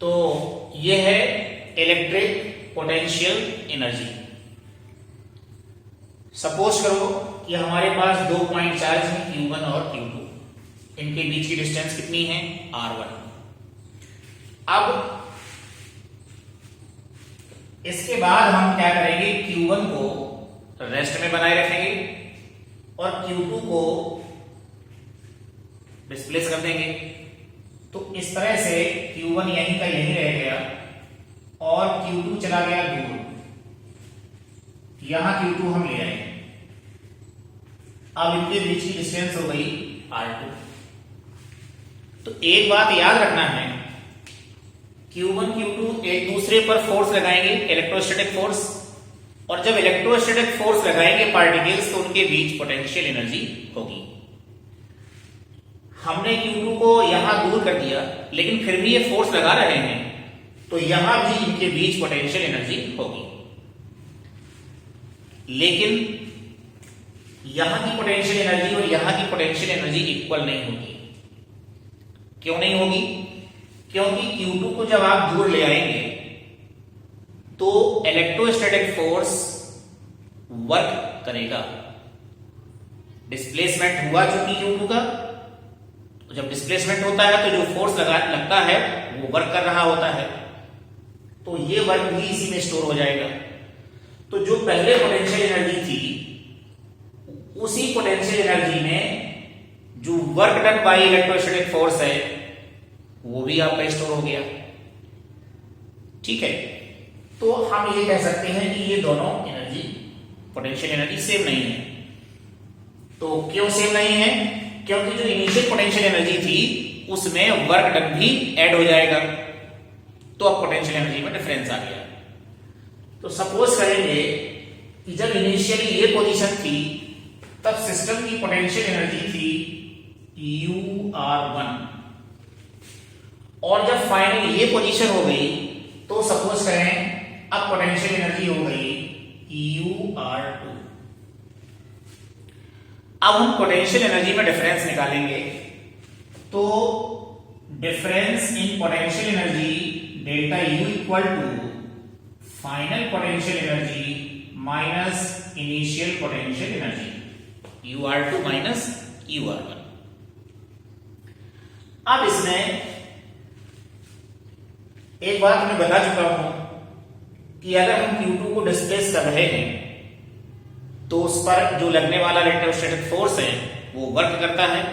तो ये है इलेक्ट्रिक पोटेंशियल एनर्जी। सपोज करो कि हमारे पास 2 पॉइंट चार्ज हैं Q1 और Q2, इनके बीच की डिस्टेंस कितनी है R1। अब इसके बाद हम क्या करेंगे, Q1 को रेस्ट में बनाए रखेंगे और Q2 को डिस्प्लेस कर देंगे। तो इस तरह से Q1 यहीं का यहीं रह गया और Q2 चला गया दूर, यहां Q2 हम ले आए। अब इनके बीच की डिस्टेंस हो गई R2। तो एक बात याद रखना है, Q1 Q2 एक दूसरे पर फोर्स लगाएंगे, इलेक्ट्रोस्टैटिक फोर्स, और जब इलेक्ट्रोस्टैटिक फोर्स लगाएंगे पार्टिकल्स तो उनके बीच पोटेंशियल एनर्जी होगी। हमने Q2 को यहां दूर कर दिया, लेकिन फिर भी ये फोर्स लगा रहे हैं, तो यहां भी इनके बीच पोटेंशियल एनर्जी होगी। लेकिन यहां की पोटेंशियल एनर्जी और यहां की पोटेंशियल एनर्जी इक्वल नहीं होगी। क्यों नहीं होगी? क्योंकि Q2 को जब आप दूर ले आएंगे तो इलेक्ट्रोस्टैटिक फोर्स वर्क करेगा। डिस्प्लेसमेंट हुआ चूंकि Q2 का, तो जब डिस्प्लेसमेंट होता है तो जो फोर्स लगता है वो वर्क कर रहा होता है, तो ये वर्क भी इसी में स्टोर हो जाएगा। तो जो पहले पोटेंशियल एनर्जी थी, उसी पोटेंशियल एनर्जी में जो work done by electrostatic force है वो भी आपका स्टोर हो गया। ठीक है, तो हम ये कह सकते हैं कि ये दोनों एनर्जी, पोटेंशियल एनर्जी सेम नहीं है। तो क्यों सेम नहीं है? क्योंकि जो इनिशियल पोटेंशियल एनर्जी थी उसमें वर्क डन भी ऐड हो जाएगा, तो अब पोटेंशियल एनर्जी में डिफरेंस आ गया। तो सपोज करेंगे कि जब इनिशियली ये पोजीशन थी तब सिस्टम की पोटेंशियल एनर्जी थी UR1, और जब फाइनली ये पोजीशन हो गई तो सपोज करें अब पोटेंशियल एनर्जी हो गई UR2। अब हम पोटेंशियल एनर्जी में डिफरेंस निकालेंगे, तो difference in potential energy delta U equal to final potential energy minus initial potential energy, UR2 minus UR1। अब इसमें एक बात मैं बता चुका हूं कि अगर हम Q2 को डिस्प्लेस कर रहे हैं तो उस पर जो लगने वाला इलेक्ट्रोस्टैटिक फोर्स है वो वर्क करता है,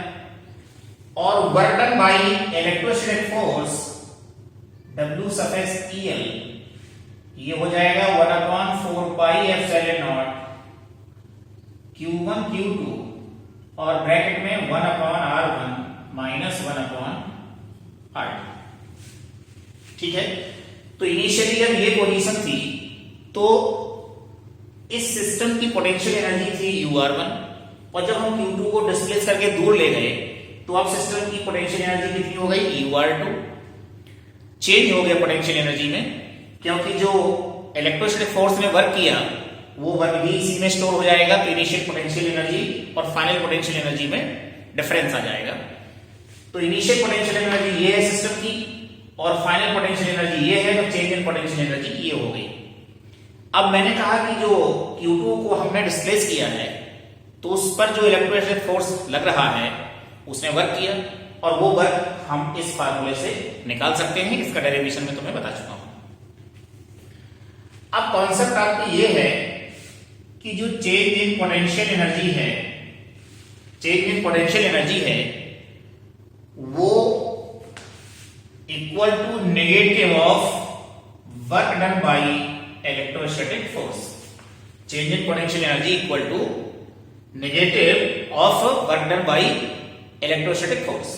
और work done by electrostatic force W suffix EL ये हो जाएगा 1/4 pi epsilon not Q1 Q2 और ब्रैकेट में 1/R1 माइनस 1/R2। ठीक है, तो इनिशियली जब ये पोजीशन थी तो इस सिस्टम की पोटेंशियल एनर्जी थी UR1, और जब हम Q2 को डिस्प्लेस करके दूर ले गए तो अब सिस्टम की पोटेंशियल एनर्जी कितनी हो गई UR2। चेंज हो गया पोटेंशियल एनर्जी में, क्योंकि जो इलेक्ट्रोस्टैटिक फोर्स ने वर्क किया वो वर्क भी इसी में स्टोर हो जाएगा। तो इनिशियल पोटेंशियल एनर्जी और फाइनल पोटेंशियल एनर्जी में डिफरेंस आ जाएगा। तो इनिशियल पोटेंशियल एनर्जी ये है सिस्टम की, और फाइनल पोटेंशियल एनर्जी ये है, तो चेंज इन पोटेंशियल एनर्जी ये हो गई। अब मैंने कहा कि जो Q2 को हमने डिस्प्लेस किया है तो उस पर जो इलेक्ट्रोस्टैटिक फोर्स लग रहा है उसने वर्क किया, और वो वर्क हम इस फार्मूले से निकाल सकते हैं। इसका डेरिवेशन में तुम्हें बता चुका हूं। अब कॉन्सेप्ट आपकी ये है कि जो चेंज इन पोटेंशियल एनर्जी है, चेंज इन पोटेंशियल एनर्जी है वो equal to negative of work done by electrostatic force. Change in potential energy equal to negative of work done by electrostatic force.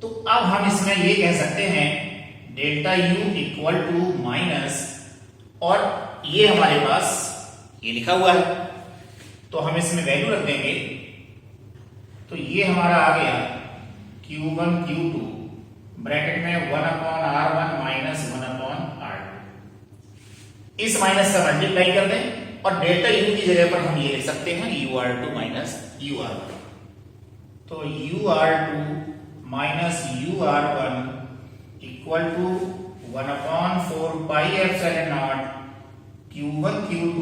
तो अब हम इसमें ये कह सकते हैं delta U equal to minus, और ये हमारे पास ये लिखा हुआ है तो हम इसमें वैल्यू रख देंगे। तो ये हमारा आ गया Q1 Q2 ब्रैकेट में 1/R1 माइनस 1/R2। इस माइनस का मल्टीप्लाई कर दें और डेल्टा U की जगह पर हम ये लिख सकते हैं UR2 माइनस UR1। तो UR2 minus UR1 equal to 1/4πε0 Q1 Q2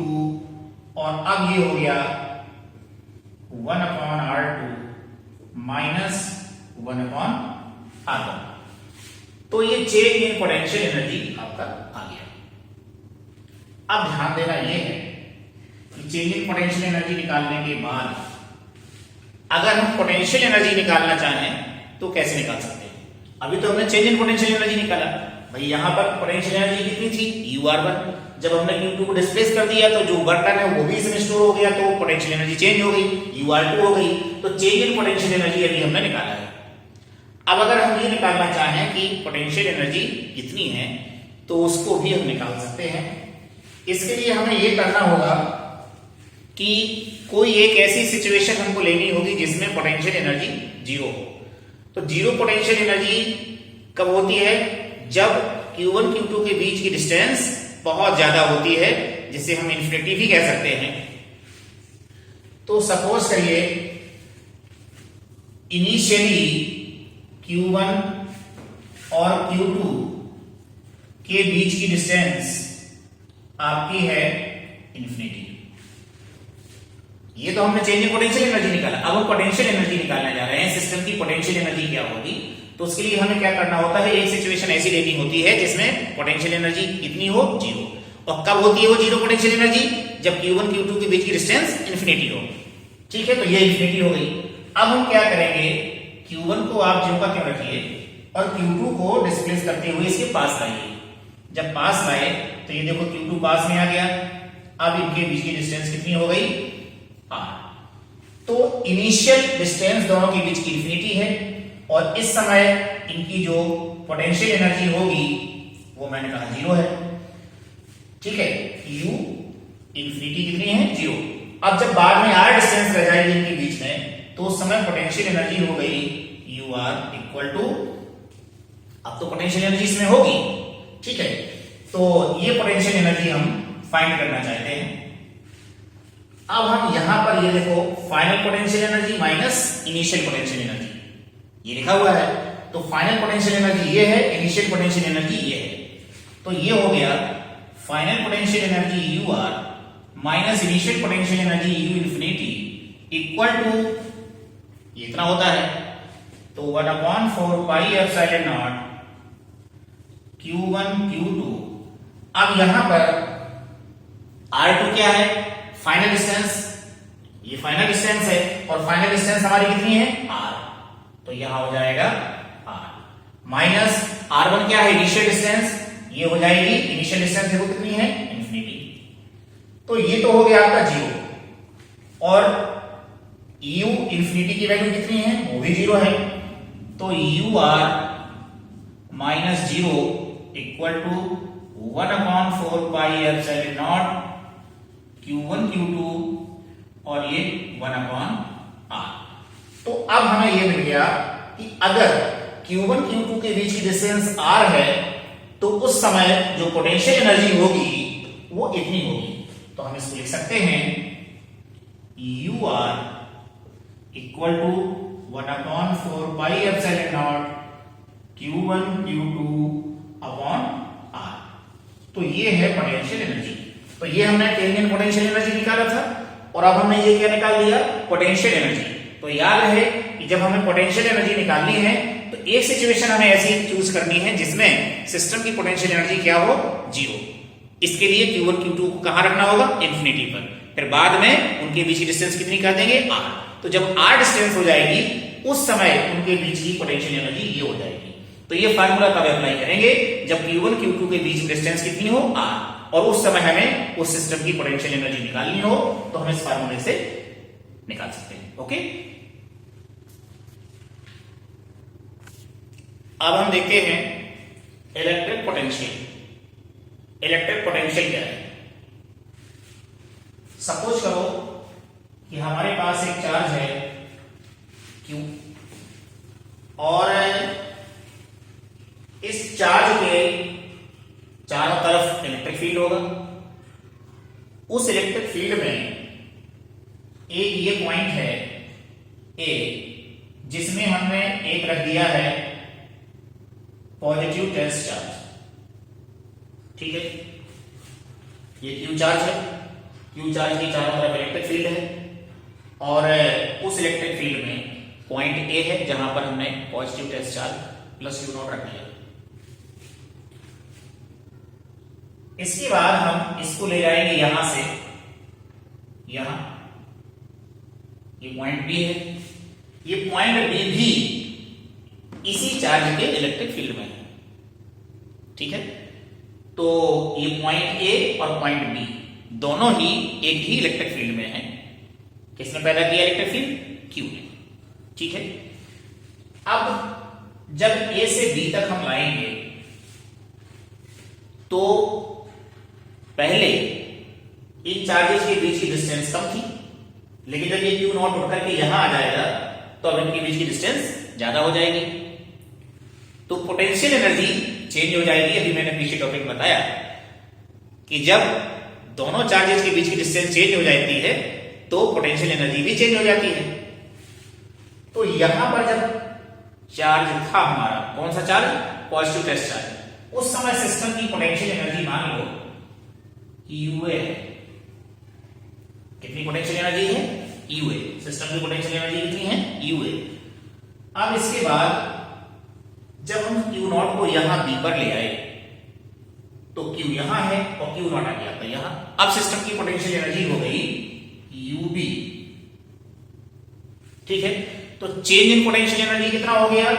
और अब ये हो गया 1/R2 माइनस 1/R1। तो ये चेंज इन पोटेंशियल एनर्जी आपका आ गया। अब ध्यान देना ये है कि चेंज इन पोटेंशियल एनर्जी निकालने के बाद अगर हम पोटेंशियल एनर्जी निकालना चाहें तो कैसे निकाल सकते हैं? अभी तो हमने चेंज इन पोटेंशियल एनर्जी निकाला भाई, यहां पर पोटेंशियल एनर्जी कितनी थी UR1। जब हमने Q2 को डिस्प्लेस कर दिया तो जो वर्क डन है वो भी इसमें स्टोर हो गया, तो पोटेंशियल एनर्जी चेंज हो गई, UR2 हो गई। तो चेंज इन पोटेंशियल एनर्जी अभी हमने निकाला है। अब अगर हम ये निकालना चाहें कि पोटेंशियल एनर्जी कितनी है तो उसको भी हम निकाल सकते हैं। इसके लिए हमें ये करना होगा कि कोई एक ऐसी सिचुएशन हमको लेनी होगी जिसमें पोटेंशियल एनर्जी जीरो हो। तो जीरो पोटेंशियल एनर्जी कब होती है? जब Q1 Q2 के बीच की डिस्टेंस बहुत ज्यादा होती है, जिसे हम इन्फिनिटी भी कह सकते हैं। तो सपोज करिए इनिशियली Q1 और Q2 के बीच की डिस्टेंस आपकी है इन्फिनिटी। ये तो हमने चेंज इन पोटेंशियल एनर्जी निकाला। अब हम पोटेंशियल एनर्जी निकालने जा रहे हैं, सिस्टम की पोटेंशियल एनर्जी क्या होगी। तो उसके लिए हमें क्या करना होता है, एक सिचुएशन ऐसी लेनी होती है जिसमें पोटेंशियल एनर्जी कितनी हो? जीरो। और कब होती है वो जीरो पोटेंशियल एनर्जी? जब Q1 Q2 के बीच की डिस्टेंस इन्फिनिटी हो। ठीक है, तो ये इन्फिनिटी हो गई। अब हम क्या करेंगे, Q1 को आप ज्यों का त्यों रखिए और Q2 को डिस्प्लेस करते हुए इसके पास लाइए। जब पास लाए तो ये देखो Q2 पास में आ गया। अब इनके बीच की डिस्टेंस कितनी हो गई? R। तो इनिशियल डिस्टेंस दोनों के बीच की इन्फिनिटी है और इस समय इनकी जो पोटेंशियल एनर्जी होगी वो मैंने कहा जीरो है। ठीक है, U इन्फिनिटी कितनी है? जीरो। अब जब बाद में R डिस्टेंस रह जाएगी इनके बीच में तो उस समय पोटेंशियल एनर्जी हो गई UR इक्वल टू, अब तो पोटेंशियल एनर्जी इसमें होगी। ठीक है, तो ये पोटेंशियल एनर्जी हम फाइंड करना चाहते हैं। अब हम यहां पर ये देखो final potential energy minus initial potential energy ये लिखा हुआ है। तो फाइनल पोटेंशियल एनर्जी ये है, इनिशियल पोटेंशियल एनर्जी ये है। तो ये हो गया final potential energy UR minus initial potential energy U infinity equal to इतना होता है। तो 1/4πε0 Q1 Q2। अब यहां पर R2 क्या है? Final distance. ये फाइनल डिस्टेंस है और फाइनल डिस्टेंस हमारी कितनी है? R। तो यहां हो जाएगा R माइनस R1 क्या है? Initial distance. ये हो जाएगी इनिशियल डिस्टेंस देखो कितनी है? इन्फिनिटी। तो ये तो हो गया आपका जीरो और U इन्फिनिटी की वैल्यू कितनी है? वो भी जीरो है। तो UR minus zero equal to 1/4πε0 Q1 Q2 और ये 1/R। तो अब हमें ये मिल गया कि अगर Q1 Q2 के बीच की डिस्टेंस R है तो उस समय जो पोटेंशियल एनर्जी होगी वो इतनी होगी। तो हम इसको लिख सकते हैं UR equal to 1/4πε0 Q1 Q2 upon R। तो ये है पोटेंशियल एनर्जी। तो ये हमने चेंज इन पोटेंशियल एनर्जी निकाला था और अब हमने ये क्या निकाल लिया? Potential energy. तो याद रहे कि जब हमें पोटेंशियल एनर्जी निकालनी है तो एक सिचुएशन हमें ऐसी चूज करनी है जिसमें सिस्टम की पोटेंशियल एनर्जी क्या हो? जीरो। इसके लिए Q1 Q2 को कहां रखना होगा? इन्फिनिटी पर। फिर बाद में उनके बीच की डिस्टेंस कितनी कर देंगे? R। तो जब R डिस्टेंस हो जाएगी उस समय उनके बीच की पोटेंशियल एनर्जी ये हो जाएगी। तो ये फार्मूला तब अप्लाई करेंगे जब Q1 Q2 के बीच में डिस्टेंस कितनी हो? R। और उस समय हमें उस सिस्टम की पोटेंशियल एनर्जी निकालनी हो तो हम इस फार्मूले से निकाल सकते हैं। ओके, अब हम देखते हैं इलेक्ट्रिक पोटेंशियल। इलेक्ट्रिक पोटेंशियल क्या है? सपोज करो कि हमारे पास एक चार्ज है Q और इस चार्ज के चारों तरफ इलेक्ट्रिक फील्ड होगा। उस इलेक्ट्रिक फील्ड में एक ये पॉइंट है A जिसमें हमने एक रख दिया है पॉजिटिव टेस्ट चार्ज। ठीक है, ये क्यू चार्ज है, क्यू चार्ज की चारों तरफ इलेक्ट्रिक फील्ड है और उस इलेक्ट्रिक फील्ड में पॉइंट ए है जहां पर हमने positive test charge plus Q naught रख दिया। इसके बाद हम इसको ले जाएंगे यहां से यहां, ये पॉइंट बी है, ये पॉइंट बी भी इसी चार्ज के इलेक्ट्रिक फील्ड में है। ठीक है, तो ये पॉइंट ए और पॉइंट बी दोनों ही एक ही इलेक्ट्रिक फील्ड में है। किसने पैदा किया इलेक्ट्रिक फील्ड? क्यू ने। ठीक है, अब जब ए से बी तक हम लाएंगे तो पहले इन चार्जेस के बीच की डिस्टेंस कम थी, लेकिन जब ये क्यू नॉट उठ करके यहां आ जाएगा तो अब इनके बीच की डिस्टेंस ज्यादा हो जाएगी, तो पोटेंशियल एनर्जी चेंज हो जाएगी। अभी मैंने पीछे टॉपिक बताया कि जब दोनों चार्जेस के बीच की डिस्टेंस चेंज हो जाती है तो पोटेंशियल एनर्जी भी चेंज हो जाती है। तो यहां पर जब चार्ज था हमारा, कौन सा चार्ज? पॉजिटिव टेस्ट चार्ज, उस समय सिस्टम की पोटेंशियल एनर्जी मान लो यूए है। कितनी पोटेंशियल एनर्जी है? यूए। सिस्टम की पोटेंशियल एनर्जी कितनी है? यूए। अब इसके बाद जब हम क्यू नॉट को यहां बी पर ले आए तो क्यू यहां है और क्यू नॉट आ गया था यहां। अब सिस्टम की पोटेंशियल एनर्जी हो गई यूबी। ठीक है, तो चेंज इन पोटेंशियल एनर्जी कितना हो गया?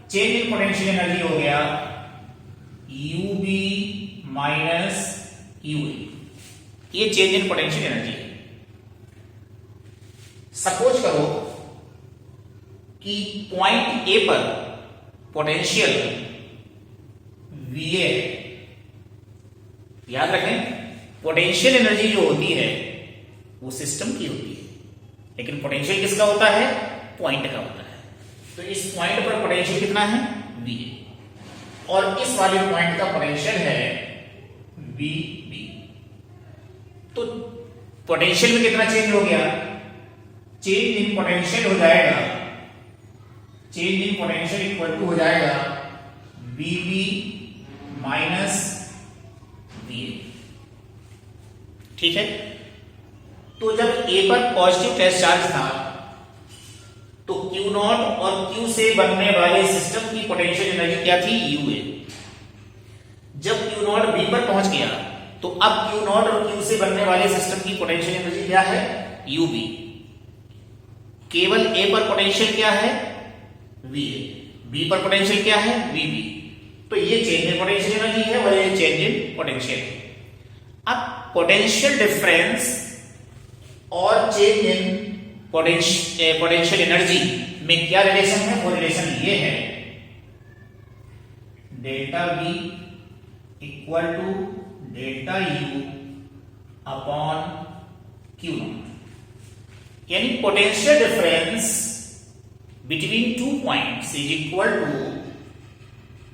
चेंज इन पोटेंशियल एनर्जी हो गया यूबी माइनस यूए। ये चेंज इन पोटेंशियल एनर्जी है। सपोज करो कि पॉइंट ए पर पोटेंशियल वीए, याद रखें पोटेंशियल एनर्जी जो होती है वो सिस्टम की होती है, लेकिन पोटेंशियल किसका होता है? पॉइंट का होता है। तो इस पॉइंट पर पोटेंशियल कितना है? वी, और इस वाले पॉइंट का पोटेंशियल है वी बी। तो पोटेंशियल में कितना चेंज हो गया? चेंज इन पोटेंशियल हो जाएगा, change in potential equal to हो जाएगा V B minus V A. ठीक है, तो जब ए पर पॉजिटिव टेस्ट चार्ज था तो क्यू नॉट और क्यू से बनने वाले सिस्टम की पोटेंशियल एनर्जी क्या थी? यूए। जब क्यू नॉट बी पर पहुंच गया तो अब क्यू नॉट और क्यू से बनने वाले सिस्टम की पोटेंशियल एनर्जी क्या है? यूबी। केवल ए पर पोटेंशियल क्या है? वीए। बी पर पोटेंशियल क्या है? वीबी। तो ये चेंज इन पोटेंशियल एनर्जी है और ये चेंज इन पोटेंशियल है। अब पोटेंशियल डिफरेंस और चेंज इन पोटेंशियल एनर्जी में क्या रिलेशन है? वो रिलेशन ये है delta B equal to delta U upon Q naught. यानी potential difference between two points is equal to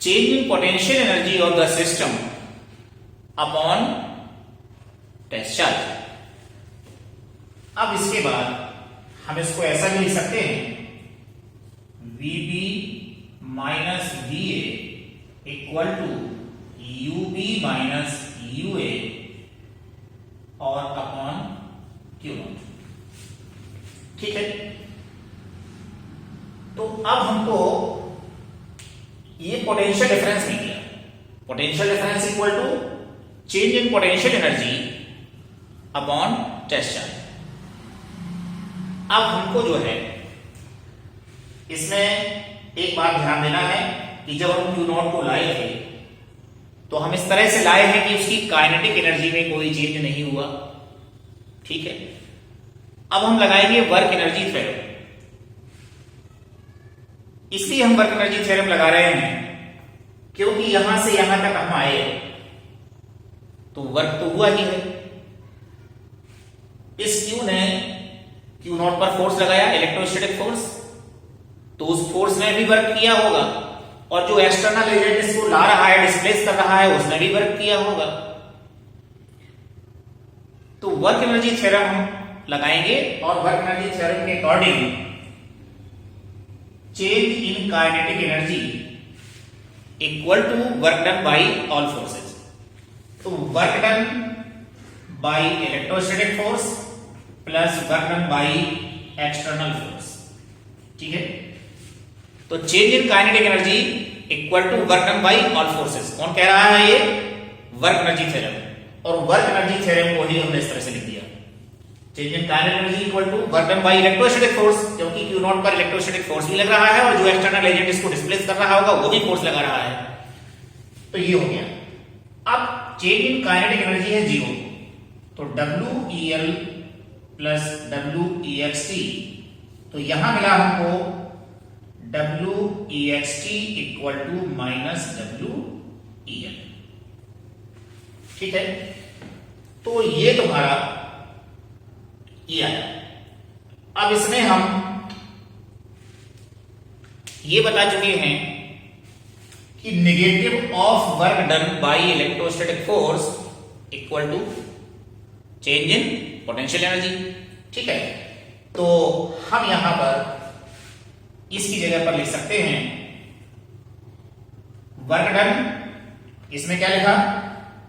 change in potential energy of the system upon test charge. अब इसके बाद हम इसको ऐसा भी लिख सकते हैं VB minus V A equal to UB minus UA और अपॉन क्यू नॉट। ठीक है, तो अब हमको ये पोटेंशियल डिफरेंस मिल गया। Potential difference equal to change in potential energy upon test charge. अब हमको जो है इसमें एक बात ध्यान देना है कि जब हम क्यू नॉट को लाए थे तो हम इस तरह से लाए हैं कि उसकी काइनेटिक एनर्जी में कोई चेंज नहीं हुआ। ठीक है, अब हम लगाएंगे वर्क एनर्जी थ्योरम। इसलिए हम वर्क एनर्जी थ्योरम लगा रहे हैं क्योंकि यहां से यहां तक हम आए तो वर्क तो हुआ ही है। इस क्यू ने क्यू नॉट पर फोर्स लगाया, इलेक्ट्रोस्टैटिक फोर्स, तो उस फोर्स ने भी वर्क किया होगा और जो एक्सटर्नल एजेंट इसको ला रहा है, डिस्प्लेस कर रहा है, उसने भी वर्क किया होगा। तो वर्क एनर्जी थ्योरम हम लगाएंगे और वर्क एनर्जी थ्योरम के according change in kinetic energy equal to work done by all forces. तो work done by electrostatic force plus work done by external force. ठीक है, तो change in kinetic energy equal to work done by all forces. कौन कह रहा है? ये work energy theorem. और वर्क एनर्जी थ्योरम को ही हमने इस तरह से लिख दिया, change in kinetic energy equal to work done by electrostatic force, क्योंकि Q नॉट पर इलेक्ट्रोस्टैटिक फोर्स भी लग रहा है और जो एक्सटर्नल एजेंट इसको डिस्प्लेस कर रहा होगा वो भी फोर्स लगा रहा है। तो ये हो गया। अब चेंज इन काइनेटिक एनर्जी है 0, तो WEL प्लस WEXT, तो यहां मिला हमको WEXT equal to minus WEL। ठीक है, तो ये तुम्हारा ये आया। अब इसमें हम ये बता चुके हैं कि negative of work done by electrostatic force equal to change in potential energy. ठीक है, तो हम यहां पर इसकी जगह पर लिख सकते हैं वर्क डन, इसमें क्या लिखा?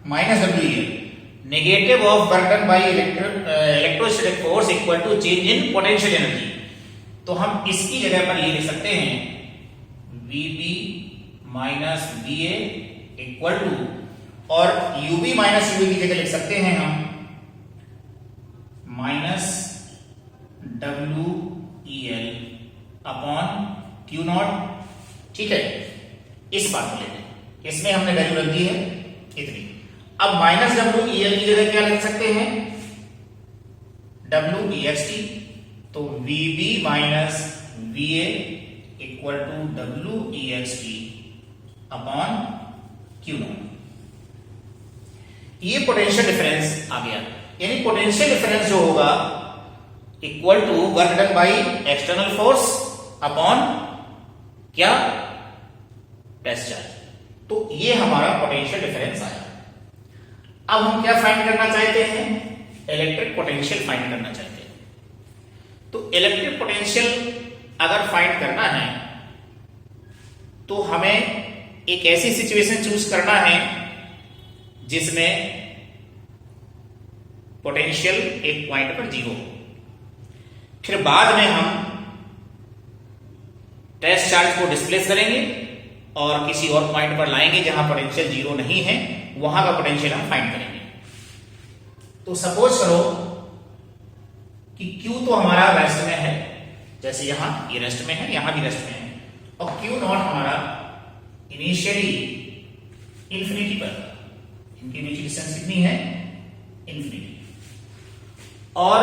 Minus WEL, negative of work done by electrostatic force equal to change in potential energy. तो हम इसकी जगह पर ये लिख सकते हैं VB minus VA equal to, और UB माइनस UB की जगह लिख सकते हैं हम minus WEL upon Q naught. ठीक है, इस बात को लेते हैं, इसमें हमने वैल्यू रख दी है इतनी। अब माइनस WEL की जगह क्या लिख सकते हैं? WEXT, तो VB minus VA equal to WEXT upon Q naught. ये पोटेंशियल डिफरेंस आ गया, यानी पोटेंशियल डिफरेंस जो होगा equal to work done by external force upon क्या? Test charge. तो ये हमारा पोटेंशियल डिफरेंस आया। अब हम क्या फाइंड करना चाहते हैं? इलेक्ट्रिक पोटेंशियल फाइंड करना चाहते हैं। तो इलेक्ट्रिक पोटेंशियल अगर फाइंड करना है तो हमें एक ऐसी सिचुएशन चूज करना है जिसमें पोटेंशियल एक पॉइंट पर 0 हो। फिर बाद में हम टेस्ट चार्ज को डिस्प्लेस करेंगे और किसी और पॉइंट पर लाएंगे जहां पोटेंशियल 0 नहीं है, वहां का पोटेंशियल हम फाइंड करेंगे। तो सपोज करो कि Q तो हमारा रेस्ट में है, जैसे यहां ये रेस्ट में है, यहां भी रेस्ट में है, और Q नॉट हमारा इनिशियली इंफिनिटी पर, इनके बीच डिस्टेंस कितनी है? इंफिनिटी। और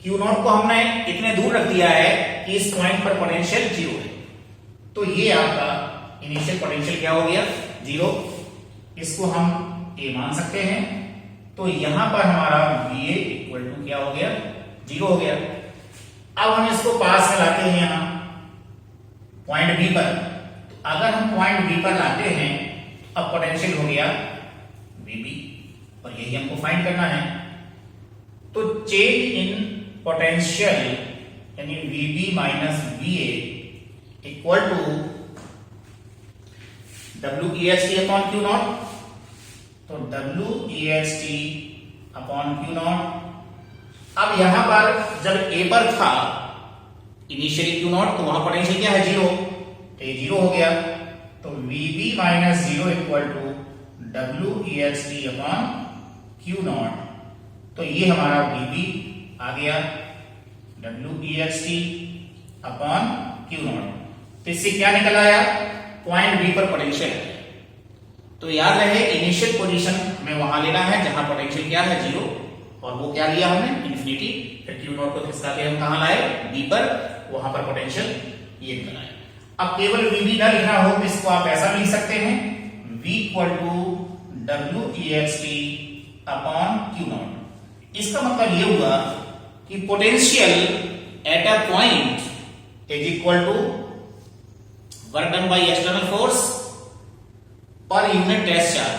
Q नॉट को हमने इतने दूर रख दिया है कि इस पॉइंट पर पोटेंशियल 0 है। तो ये आपका इनिशियल पोटेंशियल क्या हो गया? 0। इसको हम A मान सकते हैं। तो यहां पर हमारा VA इक्वल टू क्या हो गया? 0 हो गया। अब हम इसको पास में लाते हैं यहां पॉइंट B पर। तो अगर हम पॉइंट B पर लाते हैं, अब पोटेंशियल हो गया VB, और यही हमको फाइंड करना है। तो चेंज इन पोटेंशियल यानी VB minus VA equal to WEXT upon Q naught. तो WEXT अपॉन Q नॉट। अब यहां पर जब A पर था इनिशियली Q नॉट, तो वहां पोटेंशियल क्या है? 0। तो ये 0 हो गया। तो VB minus 0 equal to WEXT upon Q naught. तो ये हमारा VB आ गया WEXT अपॉन Q नॉट। तो इससे क्या निकल आया? पॉइंट B पर पोटेंशियल है। तो याद रहे इनिशियल पोजीशन में वहां लेना है जहां पोटेंशियल क्या है? 0, और वो क्या लिया हमने? इंफिनिटी। फिर Q नॉट को खिसका के हम कहां लाए? B पर, वहां पर पोटेंशियल ये निकल आया। अब केवल VB ना लिखना हो तो इसको आप ऐसा लिख सकते हैं V equal to WEXT upon Q naught. इसका मतलब ये हुआ कि potential at a point is equal to work done by external force per unit test charge.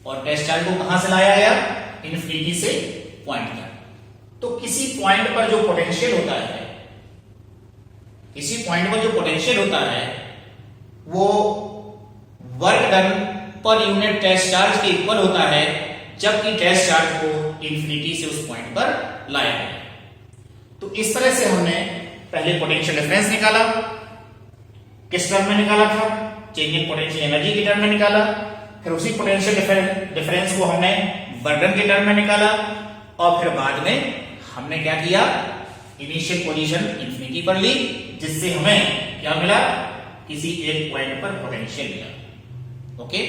और टेस्ट चार्ज को कहां से लाया गया? इनफिनिटी से पॉइंट तक। तो किसी पॉइंट पर जो पोटेंशियल होता है, किसी पॉइंट पर जो पोटेंशियल होता है वो work done per unit test charge के इक्वल होता है, जबकि टेस्ट चार्ज को इंफिनिटी से उस पॉइंट पर लाया गया। तो इस तरह से हमने पहले पोटेंशियल डिफरेंस निकाला, किस टर्म में निकाला था, चेंजिंग पोटेंशियल एनर्जी के टर्म में निकाला, फिर उसी पोटेंशियल डिफरेंस को हमने बर्डन के टर्म में निकाला, और फिर बाद में हमने क्या किया, इनिशियल पोजीशन इंफिनिटी पर ली, जिससे हमें क्या मिला, किसी एक पॉइंट पर पोटेंशियल मिला। ओके